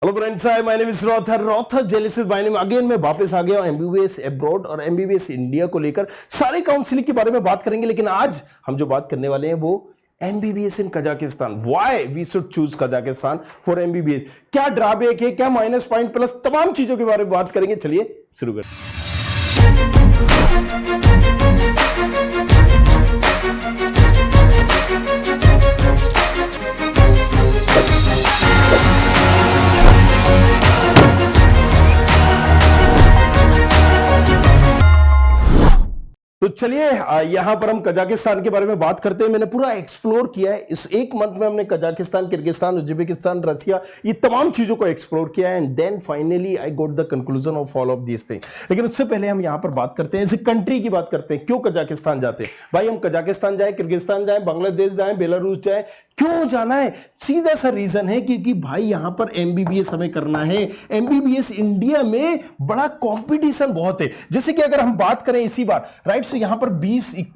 Hello friends, hi my name is रॉथर जेलिसिस by name again. मैं वापस आ गया हूं एमबीबीएस अब्रॉड और एमबीबीएस इंडिया को लेकर सारी काउंसलिंग के बारे में बात करेंगे। लेकिन आज हम जो बात करने वाले हैं वो MBBS in Kazakhstan. Why we should choose Kazakhstan for MBBS, क्या ड्रॉबैक है, क्या माइनस पॉइंट प्लस, तमाम चीजों के बारे में बात करेंगे। चलिए शुरू करते हैं। तो चलिए यहां पर हम कजाकिस्तान के बारे में बात करते हैं। मैंने पूरा एक्सप्लोर किया है इस एक मंथ में। हमने कजाकिस्तान, किर्गिस्तान, उज्बेकिस्तान, रसिया, ये तमाम चीजों को एक्सप्लोर किया है and then finally I got the conclusion of all of this thing. लेकिन उससे पहले हम यहां पर बात करते हैं, इस कंट्री की बात करते हैं। क्यों कजाकिस्तान जाते हैं भाई? हम कजाकिस्तान जाए, किर्गिस्तान जाए, बांग्लादेश जाए, बेलारूस जाए, क्यों जाना है? सीधा सा रीजन है क्योंकि भाई यहां पर एमबीबीएस हमें करना है। एमबीबीएस इंडिया में बड़ा कंपटीशन बहुत है। जैसे कि अगर हम बात करें इसी बार, राइट, सो यहां पर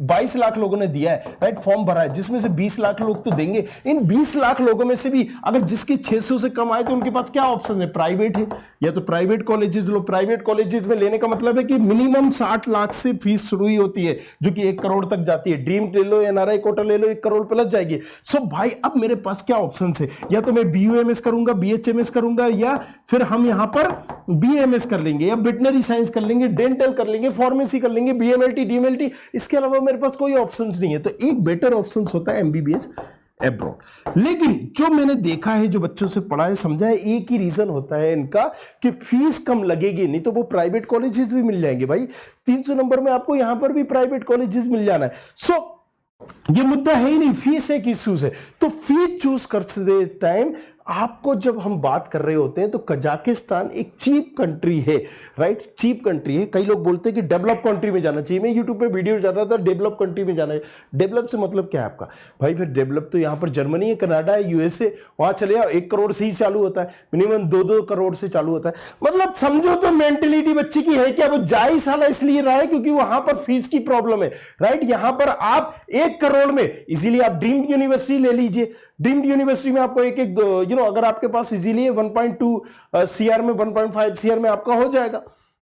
22 लाख लोगों ने दिया है, राइट, फॉर्म भरा है, जिसमें से 20 लाख लोग तो देंगे। इन 20 लाख लोगों में से भी अगर जिसके 600 से कम आए तो उनके पास क्या ऑप्शन है? प्राइवेट है, या तो प्राइवेट कॉलेजेस लो। प्राइवेट कॉलेजेस में लेने का मतलब है कि मिनिमम 60 लाख से फीस शुरू ही होती है, जो कि 1 करोड़ तक जाती है। ड्रीम ले लो, एनआरआई कोटा ले लो, 1 करोड़ प्लस जाएगी। सो भाई अब मेरे पास क्या ऑप्शन है? या तो मैं बीयूएमएस करूंगा, बीएचएमएस करूंगा, या फिर हम यहां पर बीएमएस कर लेंगे, या वेटनरी साइंस कर लेंगे, डेंटल कर लेंगे, फार्मेसी कर लेंगे, बीएमएलटी, डीएमएलटी। इसके अलावा मेरे पास कोई ऑप्शंस नहीं है। तो एक बेटर ऑप्शंस होता है एमबीबीएस अब्रॉड। लेकिन जो मैंने देखा है, जो बच्चों से पढ़ा है, समझा है, एक ही रीजन होता है इनका कि फीस कम लगेगी। नहीं तो वो प्राइवेट कॉलेजेस भी मिल जाएंगे भाई। 300 नंबर में आपको यहां पर भी प्राइवेट कॉलेजेस मिल जाना है। सो ये मुद्दा है ही नहीं, फीस एक इश्यूज है। तो फीस चूज करते टाइम आपको, जब हम बात कर रहे होते हैं, तो कजाकिस्तान एक चीप कंट्री है, राइट, चीप कंट्री है। कई लोग बोलते हैं कि डेवलप कंट्री में जाना चाहिए। मैं यूट्यूब पे वीडियो डाल रहा था, डेवलप कंट्री में जाना है। डेवलप से मतलब क्या है आपका भाई? फिर डेवलप तो यहां पर जर्मनी है, कनाडा है, यूएसए, वहां चले जाओ, 1 करोड़ से ही चालू होता है, मिनिमम 2-2 करोड़ से चालू होता है। मतलब समझो तो मेंटेलिटी बच्चे की है क्या? वो जा ही साला इसलिए रहा है क्योंकि वहां पर फीस की प्रॉब्लम है, राइट। यहां पर आप 1 करोड़ में इजीली आप ड्रीम्ड यूनिवर्सिटी ले लीजिए। ड्रीम्ड यूनिवर्सिटी में आपको एक अगर आपके पास इजीली 1.2 सीआर में, 1.5 सीआर में आपका हो जाएगा।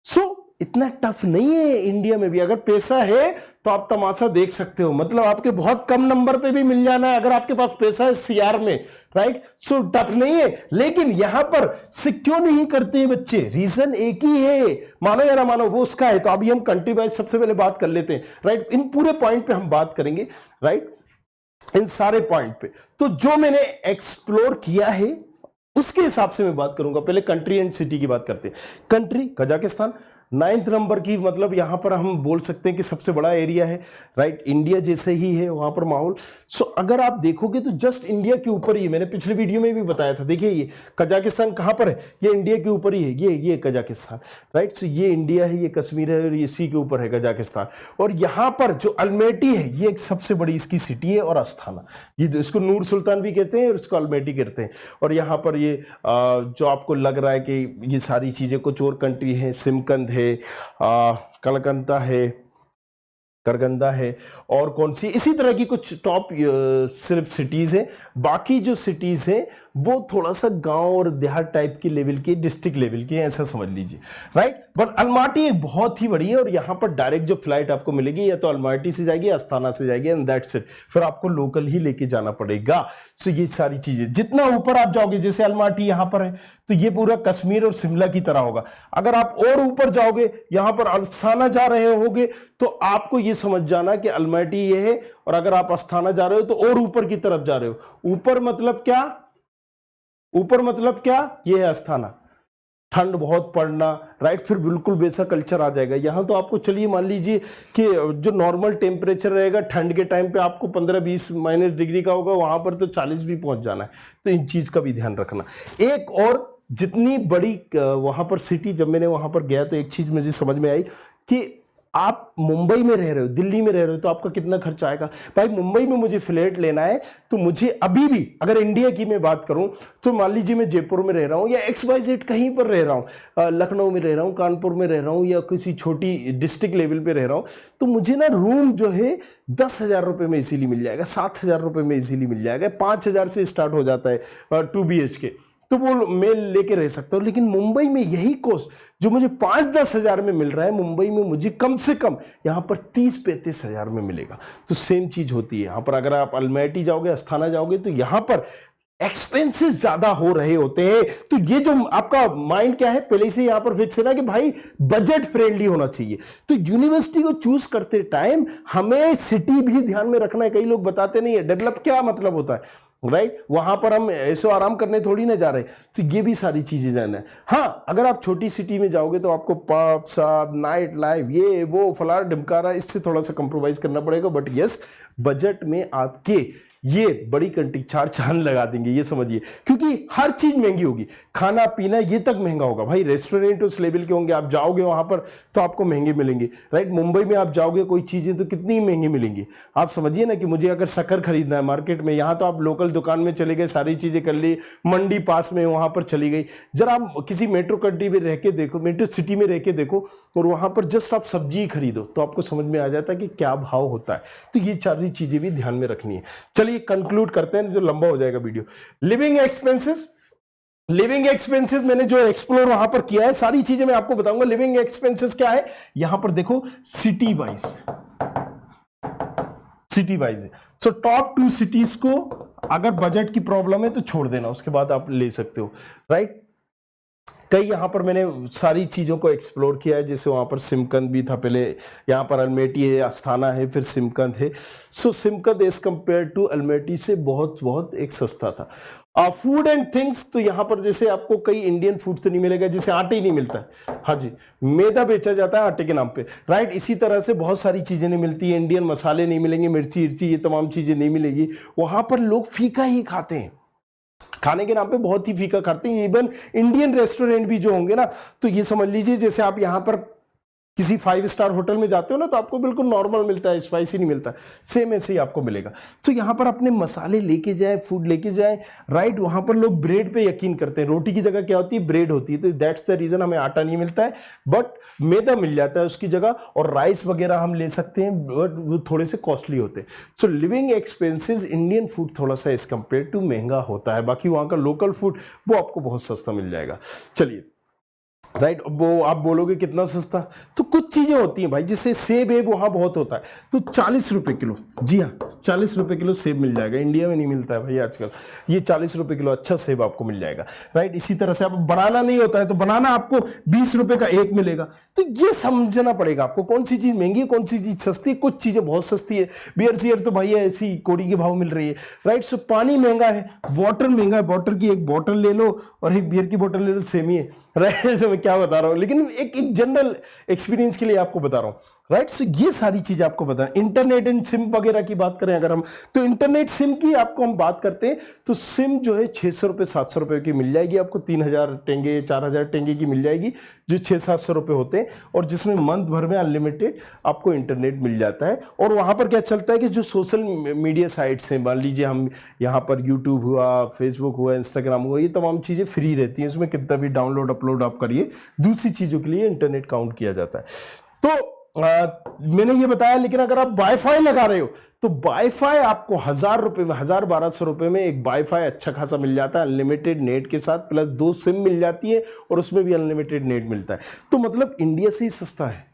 सो इतना टफ नहीं है इंडिया में भी। अगर पैसा है तो आप तमाशा देख सकते हो, मतलब आपके बहुत कम नंबर पे भी मिल जाना है अगर आपके पास पैसा है सीआर में, राइट। सो टफ नहीं है। लेकिन यहां पर से क्यों नहीं करते हैं बच्चे? रीजन एक ही है, मानो या ना मानो, वो उसका है। तो अभी हम कंट्री वाइज सबसे पहले बात कर लेते हैं, राइट। इन पूरे पॉइंट पे हम बात करेंगे, राइट, इन सारे पॉइंट पे। तो जो मैंने एक्सप्लोर किया है उसके हिसाब से मैं बात करूंगा। पहले कंट्री एंड सिटी की बात करते हैं। कंट्री कजाकिस्तान 9th नंबर की, मतलब यहां पर हम बोल सकते हैं कि सबसे बड़ा एरिया है, राइट। इंडिया जैसे ही है वहां पर माहौल। सो अगर आप देखोगे तो जस्ट इंडिया के ऊपर ही है। मैंने पिछले वीडियो में भी बताया था। देखिए ये कजाकिस्तान कहां पर है? ये इंडिया के ऊपर ही है। ये कजाकिस्तान, राइट। सो ये इंडिया है, ये कश्मीर है, और ये सी के ऊपर है कजाकिस्तान। और यहां पर जो अल्मेटी है, ये एक सबसे बड़ी इसकी सिटी है, और अस्थाना, ये इसको नूर सुल्तान भी कहते हैं और इसको अल्मेटी कहते हैं। और यहां पर ये जो आपको लग रहा है कि ये सारी चीजें कुछ और कंट्री है, सिमकंद है, कलकत्ता है, करगंदा है, और कौन सी इसी तरह की कुछ टॉप सिर्फ सिटीज हैं। बाकी जो सिटीज हैं वो थोड़ा सा गांव और देहात टाइप की लेवल की, डिस्ट्रिक्ट लेवल की, ऐसा समझ लीजिए, राइट। बट अलमाटी एक बहुत ही बड़ी है, और यहां पर डायरेक्ट जो फ्लाइट आपको मिलेगी या तो अलमाटी से जाएगी, अस्थाना से जाएगी, एंड दैट्स इट। फिर आपको लोकल ही लेके जाना पड़ेगा। सो ये सारी चीजें, जितना ऊपर आप जाओगे, जैसे अलमाटी यहां पर है, तो ये पूरा कश्मीर और शिमला की तरह होगा। अगर आप और ऊपर जाओगे, यहां पर अस्थाना जा रहे होगे, तो आपको ये समझ जाना कि अलमाटी ये है, और अगर आप अस्थाना जा रहे हो तो और ऊपर की तरफ जा रहे हो। ऊपर मतलब क्या? ऊपर मतलब क्या? ये है अस्थाना। ठंड बहुत पड़ना, राइट, फिर बिल्कुल वैसा कल्चर आ जाएगा। यहां तो आपको, चलिए मान लीजिए कि जो नॉर्मल टेम्परेचर रहेगा ठंड के टाइम पे आपको 15-20 माइनस डिग्री का होगा, वहां पर तो 40 भी पहुंच जाना है। तो इन चीज का भी ध्यान रखना। एक और, जितनी बड़ी वहां पर सिटी, जब मैंने वहां पर गया तो एक चीज मुझे समझ में आई कि आप मुंबई में रह रहे हो, दिल्ली में रह रहे हो, तो आपका कितना खर्चा आएगा भाई? मुंबई में मुझे फ्लैट लेना है तो मुझे अभी भी, अगर इंडिया की मैं बात करूं, तो मान लीजिए मैं जयपुर में रह रहा हूं या XYZ कहीं पर रह रहा हूं, लखनऊ में रह रहा हूं, कानपुर में रह रहा हूं, या किसी छोटी डिस्ट्रिक्ट लेवल पे रह रहा हूं, तो मुझे ना रूम जो है 10,000 रुपए में इजीली मिल जाएगा, 7,000 रुपए में इजीली मिल जाएगा, 5,000 से स्टार्ट हो जाता है 2 BHK। तो वो मैं लेके रह सकता हूं। लेकिन मुंबई में यही कोर्स जो मुझे 5-10 हजार में मिल रहा है, मुंबई में मुझे कम से कम यहां पर 30-35 हजार में मिलेगा। तो सेम चीज होती है यहां पर। अगर आप अल्मैटी जाओगे, अस्थाना जाओगे, तो यहां पर एक्सपेंसेस ज्यादा हो रहे होते हैं। तो ये जो आपका माइंड क्या है, पहले से यहां पर फिक्स है ना कि भाई बजट फ्रेंडली होना चाहिए। तो यूनिवर्सिटी को चूज करते टाइम हमें सिटी भी ध्यान में रखना है। कई लोग बताते नहीं है डेवलप क्या मतलब होता है, राइट? वहां पर हम ऐसो आराम करने थोड़ी ना जा रहे। तो ये भी सारी चीजें जानना है। हाँ, अगर आप छोटी सिटी में जाओगे तो आपको पब सब, नाइट लाइफ, ये वो फलाना ढिमकारा, इससे थोड़ा सा कंप्रोमाइज करना पड़ेगा। बट यस, बजट में आपके ये बड़ी कंट्री चार चांद लगा देंगे, ये समझिए। क्योंकि हर चीज महंगी होगी, खाना पीना ये तक महंगा होगा भाई। रेस्टोरेंट उस लेवल के होंगे, आप जाओगे वहां पर तो आपको महंगे मिलेंगे, राइट? मुंबई में आप जाओगे कोई चीजें तो कितनी महंगी मिलेंगी। आप समझिए ना कि मुझे अगर शक्कर खरीदना है मार्केट में, यहां तो आप लोकल दुकान में चले गए, सारी चीजें कर ली, मंडी पास में वहां पर चली गई। जरा आप किसी मेट्रो कंट्री में रह के देखो, मेट्रो सिटी में रह के देखो, और वहां पर जस्ट आप सब्जी खरीदो तो आपको समझ में आ जाता है कि क्या भाव होता है। तो ये सारी चीजें भी ध्यान में रखनी है। चलिए कंक्लूड करते हैं, जो लंबा हो जाएगा वीडियो। लिविंग एक्सपेंसेस मैंने जो एक्सप्लोर वहां पर किया है, सारी चीजें मैं आपको बताऊंगा। लिविंग एक्सपेंसेस क्या है, यहां पर देखो सिटी वाइज है। सो टॉप 2 सिटीज को अगर बजट की प्रॉब्लम है तो छोड़ देना, उसके बाद आप ले सकते हो, राइट? कई यहां पर मैंने सारी चीजों को एक्सप्लोर किया है, जैसे वहां पर सिमकंद भी था पहले, यहां पर अल्मेटी है, अस्थाना है, फिर सिमकंद है। सो सिमकंद एज कंपेयर टू अल्मेटी से बहुत एक सस्ता था। फूड एंड थिंग्स, तो यहां पर जैसे आपको कई इंडियन फूड तो नहीं मिलेगा, जैसे आटे ही नहीं मिलता है, हाँ जी, मैदा बेचा जाता है आटे के नाम पे, राइट? इसी तरह से बहुत सारी चीजें नहीं मिलती है, इंडियन मसाले नहीं मिलेंगे, मिर्ची ये तमाम चीजें नहीं मिलेगी। वहां पर लोग फीका ही खाते हैं, खाने के नाम पे बहुत ही फीका खाते हैं। इवन इंडियन रेस्टोरेंट भी जो होंगे ना, तो ये समझ लीजिए जैसे आप यहां पर किसी 5 स्टार होटल में जाते हो ना, तो आपको बिल्कुल नॉर्मल मिलता है, स्पाइसी नहीं मिलता, सेम ऐसे ही आपको मिलेगा। तो यहां पर अपने मसाले लेके जाए, फूड लेके जाए, राइट? वहां पर लोग ब्रेड पे यकीन करते हैं, रोटी की जगह क्या होती है, ब्रेड होती है। तो दैट्स द रीजन हमें आटा नहीं मिलता है, बट मैदा मिल जाता है उसकी जगह, और राइस वगैरह हम ले सकते हैं, बट वो थोड़े से कॉस्टली होते हैं। सो लिविंग एक्सपेंसेस, इंडियन फूड थोड़ा सा एज कंपेयर टू महंगा होता है, बाकी वहां का लोकल फूड वो आपको बहुत सस्ता मिल जाएगा। चलिए, राइट? वो आप बोलोगे कितना सस्ता, तो कुछ चीजें होती हैं भाई, जैसे सेब वहां बहुत होता है, तो 40 रुपए किलो, जी हाँ 40 रुपए किलो सेब मिल जाएगा। इंडिया में नहीं मिलता है भाई आजकल, ये 40 रुपए किलो अच्छा सेब आपको मिल जाएगा, राइट? इसी तरह से आप बनाना नहीं होता है तो बनाना आपको 20 रुपए का एक मिलेगा। तो ये समझना पड़ेगा आपको कौन सी चीज महंगी है, कौन सी चीज सस्ती है। कुछ चीजें बहुत सस्ती है, बियर सियर तो भाई ऐसी कोड़ी के भाव मिल रही है, राइट? सो पानी महंगा है, वाटर महंगा है, वाटर की एक बोतल ले लो और एक बियर की बोतल ले लो, सेम ही है, राइट? क्या बता रहा हूं, लेकिन एक जनरल एक्सपीरियंस के लिए आपको बता रहा हूं, राइट? सो ये सारी चीज आपको बता। इंटरनेट एंड सिम वगैरह की बात करें अगर हम, तो इंटरनेट सिम की आपको हम बात करते हैं, तो सिम जो है 600 रुपए 700 रुपए की मिल जाएगी आपको, 3000 टेंगे 4000 टेंगे की मिल जाएगी, जो 600-700 रुपए होते हैं, और जिसमें मंथ भर में अनलिमिटेड आपको इंटरनेट मिल जाता है। और वहां पर क्या चलता है कि जो सोशल मीडिया साइट्स हैं, मान लीजिए हम यहाँ पर यूट्यूब हुआ, फेसबुक हुआ, इंस्टाग्राम हुआ, ये तमाम चीजें फ्री रहती हैं, इसमें कितना भी डाउनलोड अपलोड आप करिए, दूसरी चीजों के लिए इंटरनेट काउंट किया जाता है। तो मैंने ये बताया, लेकिन अगर आप वाईफाई लगा रहे हो तो वाईफाई आपको 1000 रुपए में, 1200 रुपए में एक वाईफाई अच्छा खासा मिल जाता है, अनलिमिटेड नेट के साथ, प्लस 2 सिम मिल जाती है और उसमें भी अनलिमिटेड नेट मिलता है। तो मतलब इंडिया से ही सस्ता है।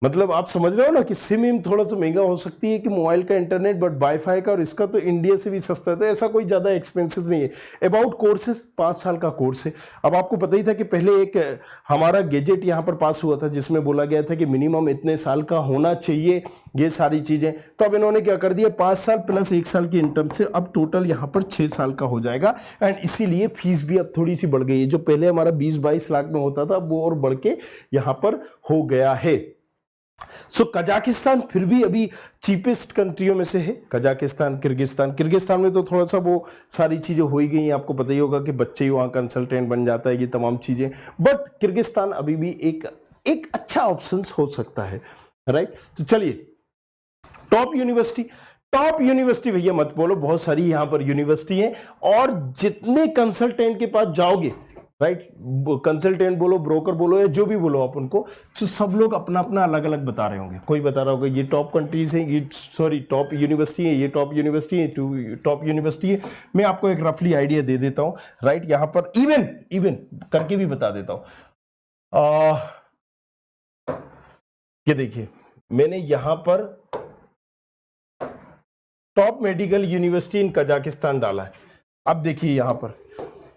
मतलब आप समझ रहे हो ना कि सिम थोड़ा सा महंगा हो सकती है कि मोबाइल का इंटरनेट, बट वाईफाई का और इसका तो इंडिया से भी सस्ता है। तो ऐसा कोई ज़्यादा एक्सपेंसेस नहीं है। अबाउट कोर्सेज 5 साल का कोर्स है। अब आपको पता ही था कि पहले एक हमारा गेजेट यहाँ पर पास हुआ था जिसमें बोला गया था कि मिनिमम इतने साल का होना चाहिए ये सारी चीज़ें। तो अब इन्होंने क्या कर दिया, 5 साल प्लस 1 साल की इंटर्म से अब टोटल यहाँ पर 6 साल का हो जाएगा। एंड इसीलिए फीस भी अब थोड़ी सी बढ़ गई है। जो पहले हमारा 20-22 लाख में होता था वो और बढ़ के यहाँ पर हो गया है। सो कजाकिस्तान फिर भी अभी चीपेस्ट कंट्रियों में से है। कजाकिस्तान, किर्गिस्तान में तो थोड़ा सा वो सारी चीजें हो ही गई हैं, आपको पता ही होगा कि बच्चे ही वहां कंसल्टेंट बन जाता है, ये तमाम चीजें। बट किर्गिस्तान अभी भी एक अच्छा ऑप्शन हो सकता है, राइट? तो चलिए, टॉप यूनिवर्सिटी भैया मत बोलो, बहुत सारी यहां पर यूनिवर्सिटी है, और जितने कंसल्टेंट के पास जाओगे राइट, कंसल्टेंट बोलो, ब्रोकर बोलो, या जो भी बोलो आप उनको, तो सब लोग अपना अपना अलग अलग बता रहे होंगे। कोई बता रहा होगा ये टॉप कंट्रीज हैं, ये सॉरी टॉप यूनिवर्सिटी है, ये टॉप यूनिवर्सिटी है, टॉप यूनिवर्सिटी है। मैं आपको एक रफली आइडिया दे देता हूँ, राइट। यहाँ पर इवन इवन करके भी बता देता हूँ। ये देखिए, मैंने यहां पर टॉप मेडिकल यूनिवर्सिटी इन कजाकिस्तान डाला है। अब देखिए यहां पर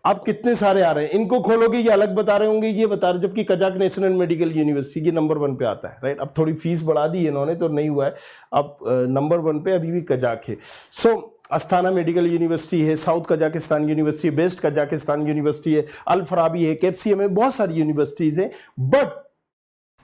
आप कितने सारे आ रहे हैं, इनको खोलोगे ये अलग बता रहे होंगे, ये बता रहे, जबकि कजाक नेशनल मेडिकल यूनिवर्सिटी ये नंबर 1 पे आता है, राइट। अब थोड़ी फीस बढ़ा दी इन्होंने तो नहीं हुआ है, अब नंबर 1 पे अभी भी कजाक है। सो अस्थाना मेडिकल यूनिवर्सिटी है, साउथ कजाकिस्तान यूनिवर्सिटी है, बेस्ट कजाकिस्तान यूनिवर्सिटी है, अल फराबी है, केपसीएम है, बहुत सारी यूनिवर्सिटीज है। बट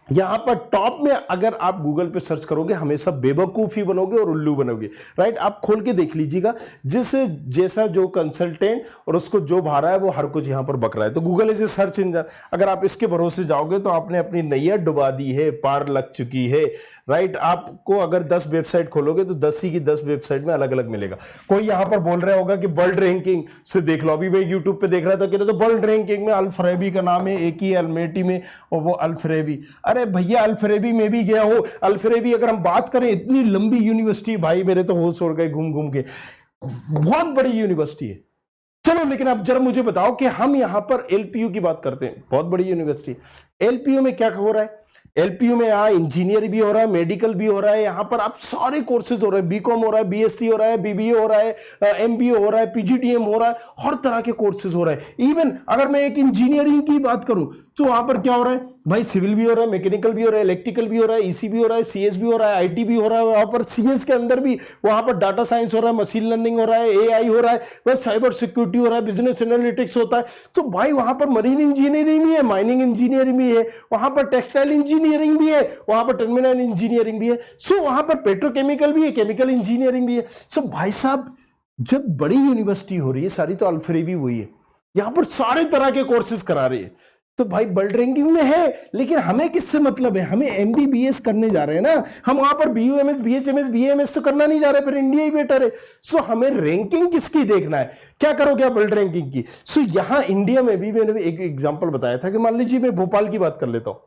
यहां पर टॉप में अगर आप गूगल पे सर्च करोगे हमेशा बेवकूफी बनोगे और उल्लू बनोगे, राइट। आप खोल के देख लीजिएगा, जिस जैसा जो कंसल्टेंट और उसको जो भा रहा है वो हर कुछ यहां पर बक रहा है। तो Google is a search engine, अगर आप इसके भरोसे जाओगे तो आपने अपनी नैया डुबा दी है, पार लग चुकी है, राइट। आपको अगर 10 वेबसाइट खोलोगे तो 10 ही की 10 वेबसाइट में अलग अलग मिलेगा। कोई यहां पर बोल रहा होगा कि वर्ल्ड रैंकिंग से देख लो, अभी मैं यूट्यूब पे देख रहा था, कह रहे तो वर्ल्ड रैंकिंग में अल फरेबी का नाम है, एक ही अल्मेटी में, और वो अल फरेबी। अरे भैया अल फरेबी में भी गया हो, अल फरेबी अगर हम बात करें इतनी लंबी यूनिवर्सिटी, भाई मेरे तो होश उड़ गए घूम घूम के, बहुत बड़ी यूनिवर्सिटी है। चलो लेकिन अब जरा मुझे बताओ कि हम यहां पर एलपीयू की बात करते हैं, बहुत बड़ी यूनिवर्सिटी, एलपीयू में क्या हो रहा है? एलपीयू में यहाँ इंजीनियर भी हो रहा है, मेडिकल भी हो रहा है, यहाँ पर आप सारे कोर्सेज हो रहे हैं, बीकॉम हो रहा है, बीएससी हो रहा है, बीबीए हो रहा है, एमबीए हो रहा है, पीजीडीएम हो रहा है, हर तरह के कोर्सेज हो रहे हैं। इवन अगर मैं एक इंजीनियरिंग की बात करूं तो वहां पर क्या हो रहा है भाई, सिविल भी हो रहा है, मैकेनिकल भी हो रहा है, इलेक्ट्रिकल भी हो रहा है, ईसी भी हो रहा है, सीएस भी हो रहा है, आईटी भी हो रहा है, वहां पर सीएस के अंदर भी वहां पर डाटा साइंस हो रहा है, मशीन लर्निंग हो रहा है, एआई हो रहा है, बस साइबर सिक्योरिटी हो रहा है, बिजनेस एनालिटिक्स होता है। तो भाई वहां पर मरीन इंजीनियरिंग भी है, माइनिंग इंजीनियरिंग भी है, वहां पर टेक्सटाइल इंजीनियरिंग भी है, वहां पर टर्मिनल इंजीनियरिंग भी है, सो वहां पर पेट्रोकेमिकल भी है, केमिकल इंजीनियरिंग भी है। सो भाई साहब जब बड़ी यूनिवर्सिटी हो रही है सारी, तो अल फरेबी वही है, यहां पर सारे तरह के कोर्सेज करा रही है, तो भाई वर्ल्ड रैंकिंग में है। लेकिन हमें किससे मतलब है, हमें एमबीबीएस करने जा रहे हैं ना, हम वहां पर बीयूएमएस बीएचएमएस बीएमएस तो करना नहीं जा रहे, फिर इंडिया ही बेटर है। सो हमें रैंकिंग किसकी देखना है, क्या करोगे आप वर्ल्ड रैंकिंग की। सो यहां इंडिया में भी मैंने एक एग्जांपल बताया था कि मान लीजिए मैं भोपाल की बात कर लेता हूं,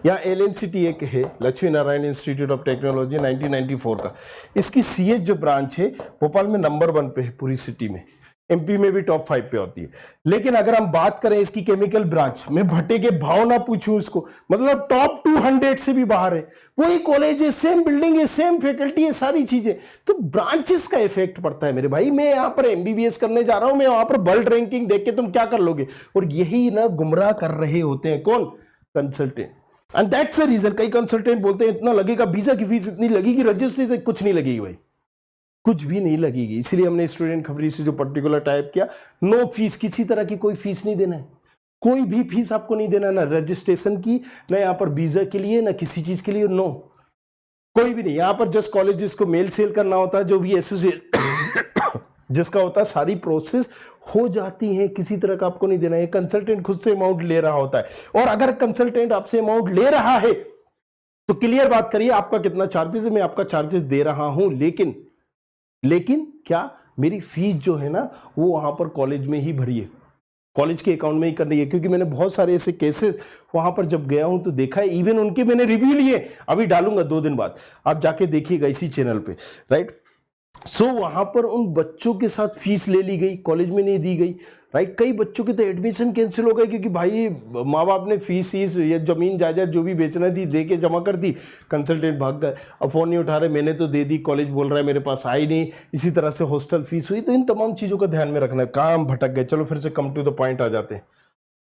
यहाँ एलएनसीटी एक है, Lakshmi Narayan institute of technology, 1994 का, इसकी सीएच जो ब्रांच है भोपाल में नंबर 1 पे है पूरी सिटी में, एमपी में भी टॉप 5 पे होती है। लेकिन अगर हम बात करें इसकी केमिकल ब्रांच में, भट्टे के भाव ना पूछूं इसको, मतलब टॉप 200 से भी बाहर है। वही कॉलेज है, सेम बिल्डिंग है, सेम फैकल्टी है, सारी चीजें। तो ब्रांचेस का इफेक्ट पड़ता है मेरे भाई। मैं यहां पर एमबीबीएस करने जा रहा हूं, मैं वहां पर वर्ल्ड रैंकिंग देख के तुम क्या कर लोगे, और यही ना गुमराह कर रहे होते हैं कौन, consultant. And that's the reason, कई कंसल्टेंट बोलते हैं इतना लगेगा, वीजा की फीस इतनी लगेगी, रजिस्ट्रेशन कुछ नहीं लगेगी भाई, कुछ भी नहीं लगेगी। इसलिए हमने स्टूडेंट खबरी से जो पर्टिकुलर टाइप किया, नो फीस, किसी तरह की कोई फीस नहीं देना है, कोई भी फीस आपको नहीं देना, ना रजिस्ट्रेशन की, ना यहाँ पर वीजा के लिए, ना किसी चीज के लिए, नो, कोई भी नहीं। यहाँ पर जस्ट कॉलेज जिसको मेल सेल करना होता है, जो भी एसोसिएट जिसका होता है, सारी प्रोसेस हो जाती है, किसी तरह का आपको नहीं देना है। कंसल्टेंट खुद से अमाउंट ले रहा होता है, और अगर कंसल्टेंट आपसे अमाउंट ले रहा है तो क्लियर बात करिए आपका कितना चार्जेस है, मैं आपका चार्जेस दे रहा हूं, लेकिन क्या मेरी फीस जो है ना वो वहां पर कॉलेज में ही भरी है, कॉलेज के अकाउंट में ही कर रही है। क्योंकि मैंने बहुत सारे ऐसे केसेस वहां पर जब गया हूं तो देखा है, इवन उनके मैंने रिव्यू लिए, अभी डालूंगा 2 दिन बाद, आप जाके देखिएगा इसी चैनल पे, राइट। सो वहां पर उन बच्चों के साथ फीस ले ली गई, कॉलेज में नहीं दी गई, राइट। कई बच्चों के तो एडमिशन कैंसिल हो गए, क्योंकि भाई माँ बाप ने फीस या जमीन जायदाद जो भी बेचना थी दे के जमा कर दी, कंसल्टेंट भाग गए, अब फोन नहीं उठा रहे, मैंने तो दे दी, कॉलेज बोल रहा है मेरे पास आई नहीं, इसी तरह से हॉस्टल फीस हुई। तो इन तमाम चीज़ों का ध्यान में रखना है, काम भटक गए। चलो फिर से कम टू द पॉइंट आ जाते हैं।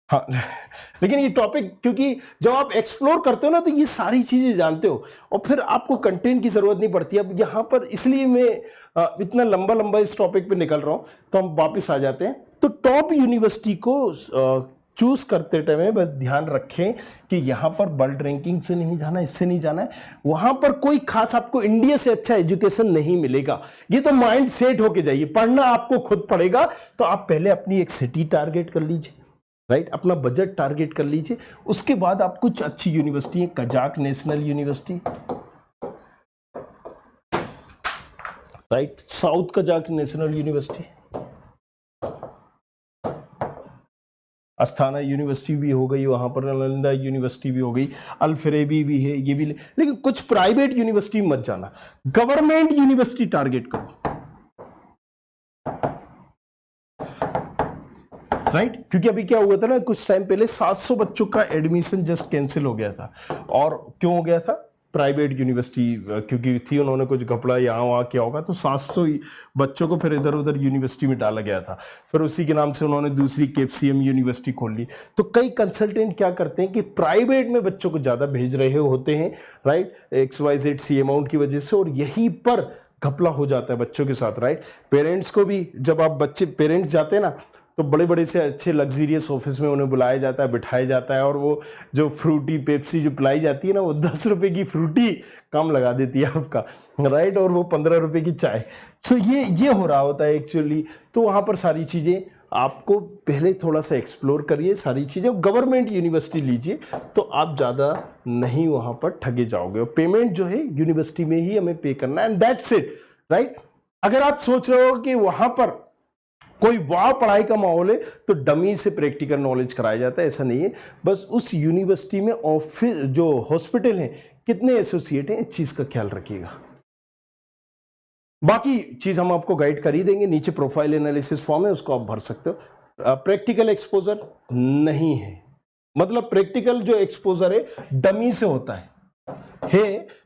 हाँ लेकिन ये टॉपिक क्योंकि जब आप एक्सप्लोर करते हो ना तो ये सारी चीजें जानते हो, और फिर आपको कंटेंट की जरूरत नहीं पड़ती। अब यहाँ पर इसलिए मैं इतना लंबा लंबा इस टॉपिक पे निकल रहा हूँ, तो हम वापस आ जाते हैं। तो टॉप यूनिवर्सिटी को चूज करते टाइम बस ध्यान रखें कि यहाँ पर वर्ल्ड रैंकिंग से नहीं जाना, इससे नहीं जाना है, वहां पर कोई खास आपको इंडिया से अच्छा एजुकेशन नहीं मिलेगा। ये तो माइंड सेट होके जाइए, पढ़ना आपको खुद पड़ेगा। तो आप पहले अपनी एक सिटी टारगेट कर लीजिए, राइट, अपना बजट टारगेट कर लीजिए। उसके बाद आप कुछ अच्छी यूनिवर्सिटी है, Kazakh national university, right, south Kazakh national university, Asthana university भी हो गई, वहाँ पर नालंदा यूनिवर्सिटी भी हो गई, अल-फरेबी भी है, ये भी। लेकिन कुछ प्राइवेट यूनिवर्सिटी मत जाना, गवर्नमेंट यूनिवर्सिटी टारगेट करो, राइट क्योंकि अभी क्या हुआ था ना, कुछ टाइम पहले 700 बच्चों का एडमिशन जस्ट कैंसिल हो गया था। और क्यों हो गया था? प्राइवेट यूनिवर्सिटी क्योंकि थी, उन्होंने कुछ घपला यहाँ वहाँ किया होगा, तो 700 बच्चों को फिर इधर उधर यूनिवर्सिटी में डाला गया था। फिर उसी के नाम से उन्होंने दूसरी KFCM यूनिवर्सिटी खोल ली। तो कई कंसल्टेंट क्या करते हैं कि प्राइवेट में बच्चों को ज़्यादा भेज रहे होते हैं, राइट, XYZ अमाउंट की वजह से, और यहीं पर घपला हो जाता है बच्चों के साथ, राइट। पेरेंट्स को भी, जब आप पेरेंट्स जाते हैं ना, तो बड़े बड़े से अच्छे लग्जीरियस ऑफिस में उन्हें बुलाया जाता है, बिठाया जाता है, और वो जो फ्रूटी पेप्सी जो पिलाई जाती है ना, वो 10 रुपए की फ्रूटी कम लगा देती है आपका, राइट, और वो 15 रुपए की चाय। सो ये हो रहा होता है एक्चुअली। तो वहाँ पर सारी चीज़ें आपको पहले थोड़ा सा एक्सप्लोर करिए, सारी चीज़ें गवर्नमेंट यूनिवर्सिटी लीजिए, तो आप ज़्यादा नहीं वहाँ पर ठगे जाओगे। और पेमेंट जो है यूनिवर्सिटी में ही हमें पे करना है, एंड दैट्स इट, राइट। अगर आप सोच रहे हो कि वहाँ पर कोई वाह पढ़ाई का माहौल है, तो डमी से प्रैक्टिकल नॉलेज कराया जाता है, ऐसा नहीं है। बस उस यूनिवर्सिटी में ऑफिस जो हॉस्पिटल हैं, कितने एसोसिएट हैं, इस चीज का ख्याल रखिएगा। बाकी चीज हम आपको गाइड कर ही देंगे, नीचे प्रोफाइल एनालिसिस फॉर्म है, उसको आप भर सकते हो। प्रैक्टिकल एक्सपोजर नहीं है, मतलब प्रैक्टिकल जो एक्सपोजर है डमी से होता है,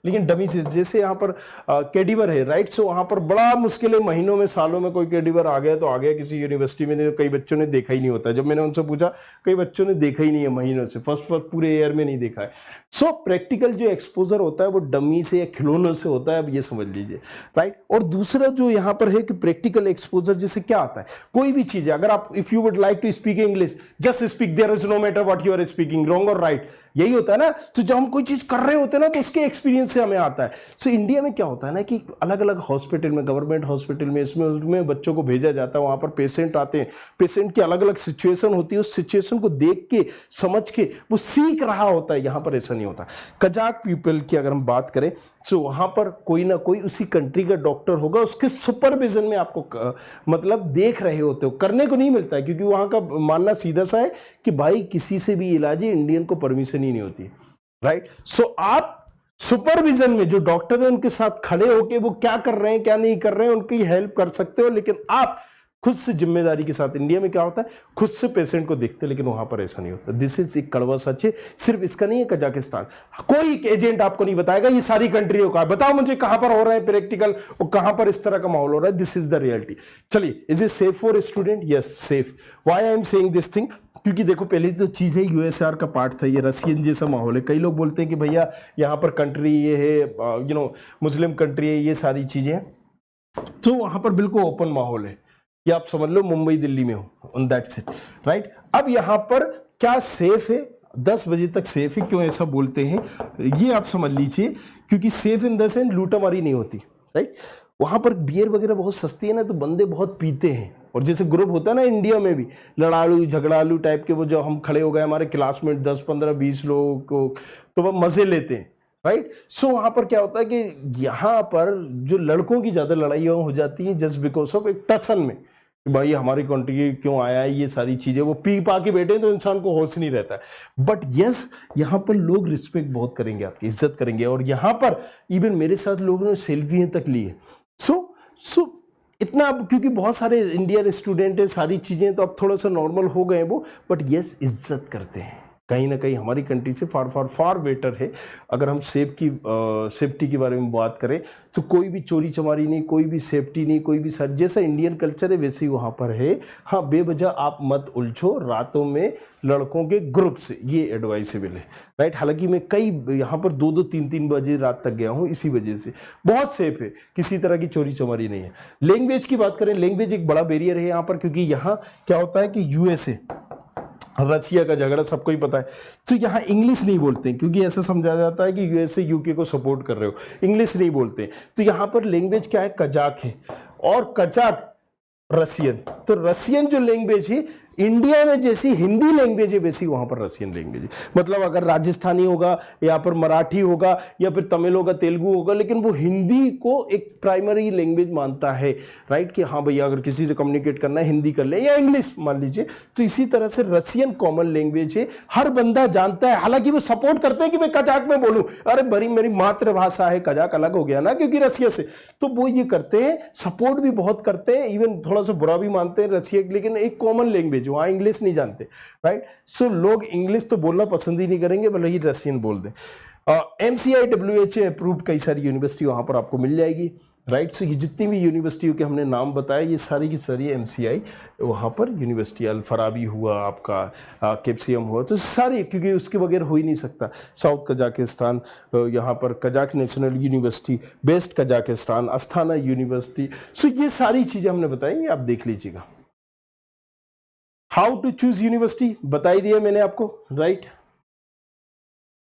लेकिन डमी से। जैसे यहाँ पर कैडिवर है, राइट, सो वहाँ पर बड़ा मुश्किल है, महीनों में सालों में कोई कैडिवर आ गया तो आ गया, किसी यूनिवर्सिटी में कई बच्चों ने देखा ही नहीं होता। जब मैंने उनसे पूछा, कई बच्चों ने देखा ही नहीं है महीनों से, फर्स्ट पूरे ईयर में नहीं देखा है। सो प्रैक्टिकल जो एक्सपोजर होता है वो डमी से या खिलौनों से होता है, अब ये समझ लीजिए, राइट। और दूसरा जो यहाँ पर है कि प्रैक्टिकल एक्सपोजर जैसे क्या आता है, कोई भी चीज़ है, अगर आप if you would like to speak English, just speak, there is no matter what you are speaking, wrong और राइट, यही होता है ना। तो जब हम कोई चीज़ कर रहे होते हैं ना, तो उसके एक्सपीरियंस से हमें आता है। सो इंडिया में क्या होता है ना कि अलग अलग हॉस्पिटल में, गवर्नमेंट हॉस्पिटल में, इसमें उसमें बच्चों को भेजा जाता है, वहाँ पर पेशेंट आते हैं, पेशेंट की अलग अलग सिचुएशन होती है, उस सिचुएशन को देख के समझ के वो सीख रहा होता है। यहाँ पर ऐसा नहीं होता। कजाक पीपल की अगर हम बात करें, तो वहाँ पर कोई ना कोई उसी कंट्री का डॉक्टर होगा, उसके सुपरविजन में आपको मतलब देख रहे होते हो, करने को नहीं मिलता है, क्योंकि वहाँ का मानना सीधा सा है कि भाई किसी से भी इलाज है, इंडियन को परमिशन ही नहीं होती, राइट। सो आप सुपरविजन में जो डॉक्टर है उनके साथ खड़े होके वो क्या कर रहे हैं क्या नहीं कर रहे हैं उनकी हेल्प कर सकते हो, लेकिन आप खुद से जिम्मेदारी के साथ। इंडिया में क्या होता है, खुद से पेशेंट को देखते, लेकिन वहां पर ऐसा नहीं होता। दिस इज एक कड़वा सच है। सिर्फ इसका नहीं है कजाकिस्तान, कोई एजेंट आपको नहीं बताएगा, ये सारी कंट्रियों का। बताओ मुझे कहां पर हो रहा है प्रैक्टिकल और कहां पर इस तरह का माहौल हो रहा है। This is the reality. चलिए, is it safe for student? Yes, safe. Why I am saying this thing, क्योंकि देखो पहले तो चीज़ है यूएसआर का पार्ट था, ये रशियन जैसा माहौल है। कई लोग बोलते हैं कि भैया यहाँ पर कंट्री ये है, मुस्लिम कंट्री है, ये सारी चीज़ें, तो वहाँ पर बिल्कुल ओपन माहौल है। ये आप समझ लो मुंबई दिल्ली में हो, ऑन दैट्स इट, राइट। अब यहाँ पर क्या सेफ है? 10 बजे तक सेफ है। क्यों ऐसा बोलते हैं ये आप समझ लीजिए, क्योंकि सेफ इन द सेंस लूटामारी नहीं होती, राइट। वहाँ पर बियर वगैरह बहुत सस्ती है ना, तो बंदे बहुत पीते हैं। और जैसे ग्रुप होता है ना इंडिया में भी, लड़ालू झगड़ालू टाइप के, वो जो हम खड़े हो गए हमारे क्लासमेट 10 15 20 लोगों को, तो वो मज़े लेते हैं, राइट। सो वहाँ पर क्या होता है कि यहाँ पर जो लड़कों की ज़्यादा लड़ाइयाँ हो जाती हैं जस्ट बिकॉज ऑफ एक टसन में, भाई हमारी कंट्री क्यों आया है, ये सारी चीज़ें। वो पी पा के बैठे तो इंसान को होश नहीं रहता है। बट यस, यहाँ पर लोग रिस्पेक्ट बहुत करेंगे, आपकी इज्जत करेंगे। और यहाँ पर इवन मेरे साथ लोगों ने सेल्फियाँ तक ली है। सो इतना, अब क्योंकि बहुत सारे इंडियन स्टूडेंट हैं, सारी चीज़ें तो अब थोड़ा सा नॉर्मल हो गए वो, बट यस, इज्जत करते हैं। कहीं ना कहीं हमारी कंट्री से फार फार फार बेटर है। अगर हम सेफ्टी के बारे में बात करें, तो कोई भी चोरी चमारी नहीं, कोई भी सेफ्टी नहीं, कोई भी सर, जैसा इंडियन कल्चर है वैसे ही वहाँ पर है। हाँ, बेवजह आप मत उलझो रातों में लड़कों के ग्रुप से, ये एडवाइसेबल है, राइट। हालांकि मैं कई यहाँ पर 2-2 3-3 बजे रात तक गया हूँ, इसी वजह से बहुत सेफ है, किसी तरह की चोरी चमारी नहीं है। लैंग्वेज की बात करें, लैंग्वेज एक बड़ा बैरियर है यहाँ पर, क्योंकि यहाँ क्या होता है कि यूएसए रसिया का झगड़ा सबको ही पता है, तो यहाँ इंग्लिश नहीं बोलते हैं, क्योंकि ऐसा समझा जाता है कि यूएसए यूके को सपोर्ट कर रहे हो, इंग्लिश नहीं बोलते। तो यहाँ पर लैंग्वेज क्या है, कजाक है, और कजाक रसियन। तो रसियन जो लैंग्वेज है इंडिया में जैसी हिंदी लैंग्वेज है वैसी वहां पर रसियन लैंग्वेज है। मतलब अगर राजस्थानी होगा या फिर मराठी होगा या फिर तमिल होगा, तेलुगु होगा, लेकिन वो हिंदी को एक प्राइमरी लैंग्वेज मानता है, राइट, कि हाँ भैया अगर किसी से कम्युनिकेट करना है हिंदी कर ले या इंग्लिश मान लीजिए। तो इसी तरह से रसियन कॉमन लैंग्वेज है, हर बंदा जानता है। हालांकि वो सपोर्ट करते हैं कि मैं कजाक में बोलूं, अरे बड़ी मेरी मातृभाषा है, कजाक अलग हो गया ना क्योंकि रसिया से, तो वो ये करते हैं, सपोर्ट भी बहुत करते हैं, इवन थोड़ा सा बुरा भी मानते हैं रसिया, लेकिन एक कॉमन लैंग्वेज, वहां इंग्लिश नहीं जानते, राइट। सो लोग इंग्लिश तो बोलना पसंद ही नहीं करेंगे, भले ही रसियन बोल दें। MCI WHO अप्रूव्ड कई सारी यूनिवर्सिटी वहां पर आपको मिल जाएगी, राइट। सो ये जितनी भी यूनिवर्सिटियों के हमने नाम बताए ये सारी की सारी MCI वहाँ पर यूनिवर्सिटी, अल फराबी हुआ आपका, KPCM हुआ, तो सारी, क्योंकि उसके बगैर हो ही नहीं सकता। साउथ कजाकिस्तान, यहाँ पर Kazakh national university, west Kazakhstan, Astana university. So ये सारी चीज़ें हमने बताई, ये आप देख लीजिएगा। हाउ टू चूज यूनिवर्सिटी बता ही दिया मैंने आपको, राइट।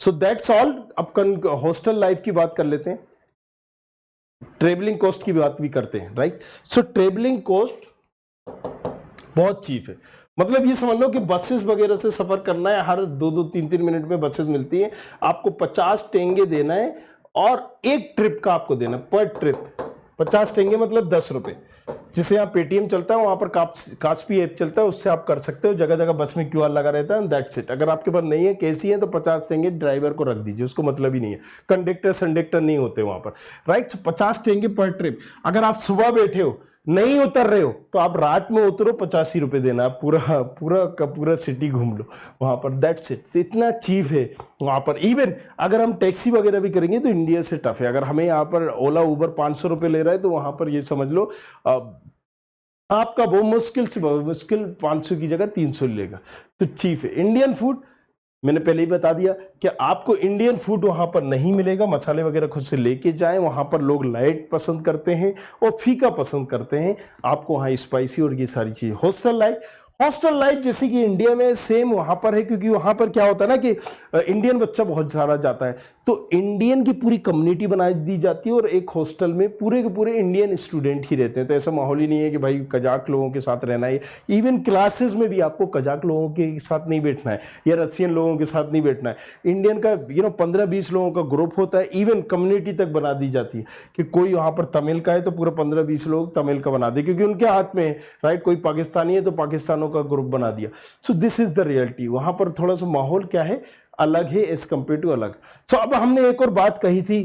So that's all. अब हॉस्टल लाइफ की बात कर लेते हैं, ट्रेवलिंग कॉस्ट की बात भी करते हैं, राइट। सो ट्रेवलिंग कॉस्ट बहुत चीप है। मतलब ये समझ लो कि बसेस वगैरह से सफर करना है, हर 2-2, 3-3 मिनट में बसेस मिलती हैं, आपको 50 टेंगे देना है और एक ट्रिप का आपको देना है, पर ट्रिप 50 टेंगे मतलब 10 रुपए। जिसे यहाँ पेटीएम चलता है वहां पर कास्पी ऐप चलता है, उससे आप कर सकते हो। जगह जगह बस में QR लगा रहता है, दैट्स इट। अगर आपके पास नहीं है, कैसी है, तो 50 टेंगे ड्राइवर को रख दीजिए, उसको मतलब ही नहीं है। कंडक्टर नहीं होते वहां पर, राइट। 50 टेंगे पर ट्रिप। अगर आप सुबह बैठे हो, नहीं उतर रहे हो, तो आप रात में उतरो, 85 रुपए देना, पूरा पूरा का पूरा सिटी घूम लो वहां पर, दैट्स इट। तो इतना चीप है वहां पर। इवन अगर हम टैक्सी वगैरह भी करेंगे तो इंडिया से टफ है। अगर हमें यहाँ पर ओला उबर 500 रुपये ले रहा है, तो वहां पर ये समझ लो आपका बहुत मुश्किल से मुश्किल 500 की जगह 300 लेगा, तो चीप है। इंडियन फूड मैंने पहले ही बता दिया कि आपको इंडियन फूड वहां पर नहीं मिलेगा, मसाले वगैरह खुद से लेके जाएं। वहां पर लोग लाइट पसंद करते हैं और फीका पसंद करते हैं, आपको वहां स्पाइसी और ये सारी चीज़। हॉस्टल लाइफ जैसे कि इंडिया में सेम वहां पर है, क्योंकि वहां पर क्या होता है ना कि इंडियन बच्चा बहुत सारा जाता है, तो इंडियन की पूरी कम्युनिटी बना दी जाती है और एक हॉस्टल में पूरे के पूरे इंडियन स्टूडेंट ही रहते हैं। तो ऐसा माहौल ही नहीं है कि भाई कजाक लोगों के साथ रहना है। इवन क्लासेस में भी आपको कजाक लोगों के साथ नहीं बैठना है या रसियन लोगों के साथ नहीं बैठना है। इंडियन का 15-20 लोगों का ग्रुप होता है, इवन कम्युनिटी तक बना दी जाती है कि कोई वहाँ पर तमिल का है तो पूरा 15-20 लोग तमिल का बना दे, क्योंकि उनके हाथ में है, राइट। कोई पाकिस्तानी है तो पाकिस्तानों का ग्रुप बना दिया। So this is the reality. वहां पर थोड़ा सा माहौल क्या है, अलग है एज कंपेयर टू अलग। सो अब हमने एक और बात कही थी,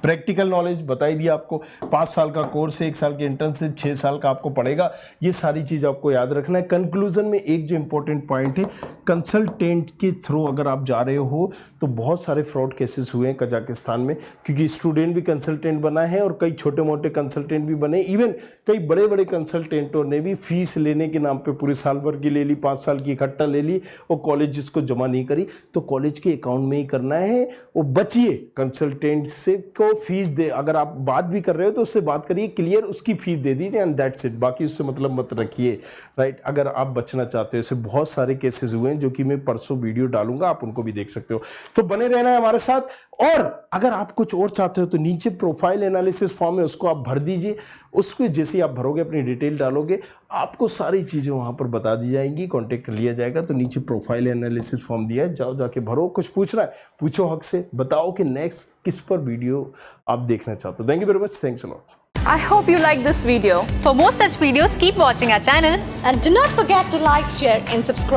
प्रैक्टिकल नॉलेज बताई दिया आपको। 5 साल का कोर्स है, 1 साल की इंटर्नशिप, 6 साल का आपको पड़ेगा। ये सारी चीज़ आपको याद रखना है। कंक्लूजन में एक जो इंपॉर्टेंट पॉइंट है, कंसल्टेंट के थ्रू अगर आप जा रहे हो तो बहुत सारे फ्रॉड केसेस हुए हैं कजाकिस्तान में, क्योंकि स्टूडेंट भी कंसल्टेंट बना है और कई छोटे मोटे कंसल्टेंट भी बने। इवन कई बड़े बड़े कंसल्टेंटों ने भी फीस लेने के नाम पे पूरे साल भर की ले ली, 5 साल की इकट्ठा ले ली और कॉलेज जिसको जमा नहीं करी। तो कॉलेज के अकाउंट में ही करना है। वो बचिए कंसल्टेंट से को फीस दे, अगर आप बात भी कर रहे हो तो उससे बात करिए, क्लियर उसकी फीस दे दीजिए एंड दैट्स इट। बाकी उससे मतलब मत रखिए, राइट। अगर आप बचना चाहते हो, ऐसे बहुत सारे केसेस हुए हैं जो कि मैं परसों वीडियो डालूंगा, आप उनको भी देख सकते हो। तो बने रहना है हमारे साथ। और अगर आप कुछ और चाहते हो तो नीचे प्रोफाइल एनालिसिस फॉर्म है, उसको आप भर दीजिए। उसको जैसे ही आप भरोगे, अपनी डिटेल डालोगे, आपको सारी चीज़ें वहाँ पर बता दी जाएंगी, कॉन्टेक्ट कर लिया जाएगा। तो नीचे प्रोफाइल एनालिसिस फॉर्म दिया है, जाओ जाके भरो। कुछ पूछना है पूछो हक से, बताओ कि नेक्स्ट किस पर वीडियो आप देखना चाहते हो। Thank you very much, thanks a lot. I hope you like this video. For more such videos, keep watching our channel and do not forget to like, share and subscribe.